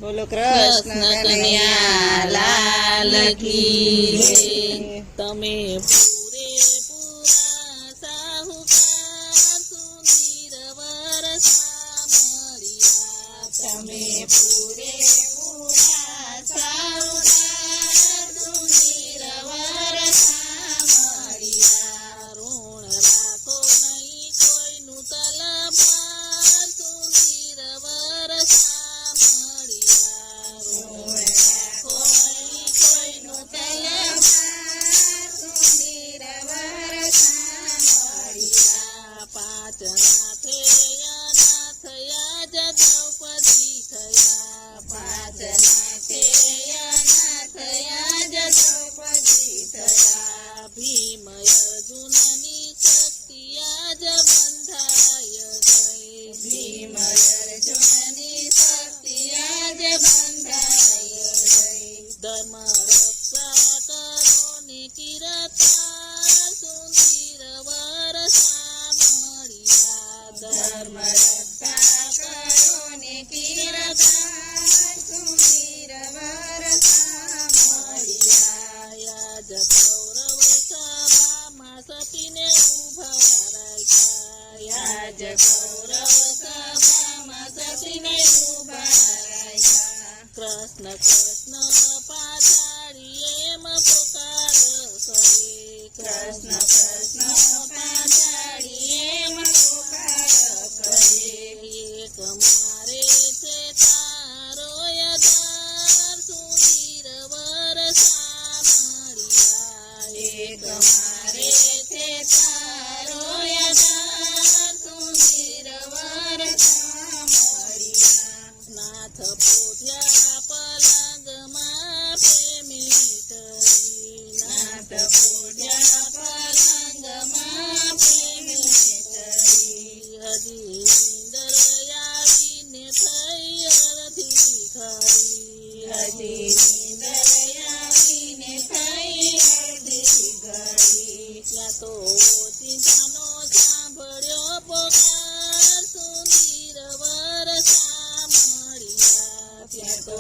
બોલો કૃષ્ણ કનૈયા લાલ કી જય। તમે પૂરેપૂરા સાહુકાર સુધીર વરસા મળ્યા। તમે પૂરેપૂરા સાહુકાર સુધીર વરસા મળ્યા। ઋણ રાખો નહીં કોઈનું તલપાર સુધીર વરસા મળ્યા। કોઈનું તલવાર સુધીર વરસા મળ્યા। પાંચ ના થયા જ દ્રૌપદી થયા। પાંચ ના થયા જ દ્રૌપદી થયા। ભીમ અર્જુનની શક્તિ આજ બંધાય ગઈ। ભીમ અર્જુનની શક્તિ આજ બંધાય ગઈ। ધર્મ રક્ષા કરો ને કીર્તન સુધીર વરસા મળ્યા। ધર્મ રક્ષા કરો ને કીર્તન સુધીર વરસા મળ્યા। આજ કૌરવ સભામાં સતીને ઉભા રાખ્યા। આજ કૌરવ સભામાં સતીને ઉભા રાખ્યા। કૃષ્ણ કૃષ્ણ પાછાડી એમ પોકાર કરે। કૃષ્ણ કૃષ્ણ પાછાડી એમ પુકાર કરે। એક મારે છે તારો યદાર સુધીર વરસા મળ્યા। એક મારે છે તારો યદાર સુધીર વરસા મળ્યા। નાથ પોધ્યા પલંગમાં પ્રેમી કરી। નાથ પૂજ્યા પલંગમાં પ્રેમી કરી। હજી નીંદર આવીને થઈ અડધી ખરી। હજી નીંદર આવીને થઈ અડધી ઘડી। ત્યાં તો ચિંતાનો સાંભળ્યો પોકાર સુધીર વરસા મળ્યા। ત્યાં તો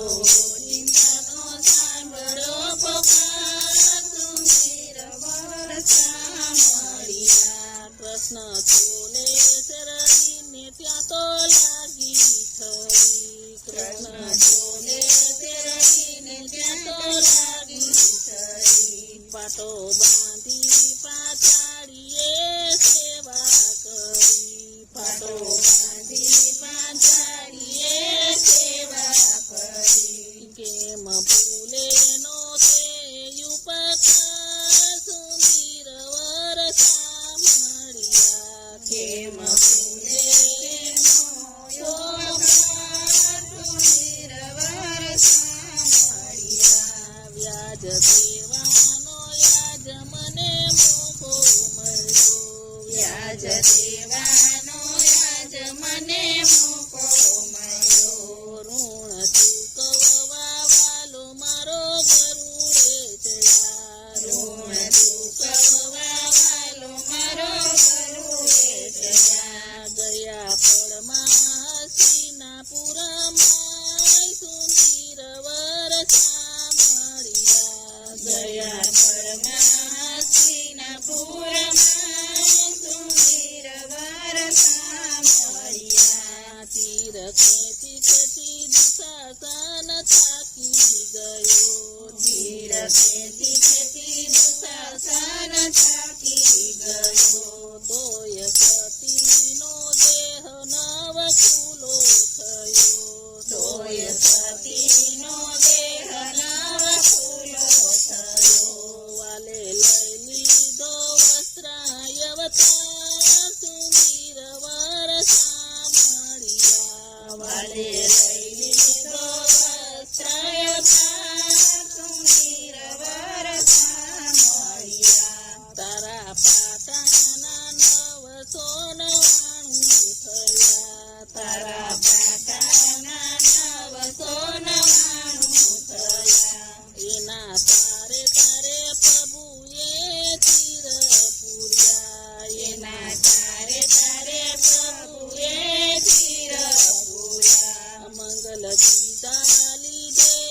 ચિંતાનો સાંભળ્યો પુકાર સુધીર વરસા મળ્યા। કૃષ્ણ ચોલે શરણીને ત્યાં તો લાગી ખરી। કૃષ્ણ ચોલે તેરડીને ત્યાં તો લાગી ખરી। પાટો બાંધી પાછાડીએ સેવા કરી। પાટો બાંધી પાછાડીએ સેવા કરી। કેમ ભૂલે નો તે ઉપકાર સુધીર વરસા મળ્યા। કેમ ભૂલે તેનો યોગકાર સુધીર વરસા મળ્યા। વ્યાજ દેવાનો યાજ મને મોકો મળ્યો। વ્યાજ દેવાનો યાજ મને મોકો મળ્યો। ઋણ ચૂકવવા વાલો મારો ગરુડે ચડ્યા। ઋણ ચૂકવવા વાલો મારો ગરુડે ચડ્યા। ગયા પળમાં હસ્તિનાપુરમાં સુધીર વરસા મળ્યા। ગયા પળમાં હસ્તિનાપુરમાં સુધીર વરસા મળ્યા। તીર ખેંચી ખેંચી દુશાસન થાકી ગયો। તીર ખેંચી ખેંચી દુશાસન થાકી ગયો। તોય સતીનો દેહ નવ ખુલ્લો થયો। તોય સતીનો દેહ નવ ખુલ્લો થયો। વાલે લઈ લીધો વસ્ત્રાયવતાર સુધીર વરસા મળ્યા। વાલે લઈ લીધો વસ્ત્રાયવતાર સુધીર વરસા મળ્યા। તારા પાટાના 999 થયા। તારા પાટાના 999 થયા। એના તારે તારે પ્રભુએ તીર પૂર્યા। એના તારે તારે પ્રભુએ તીર પૂર્યા। મંગલ ગીતા છે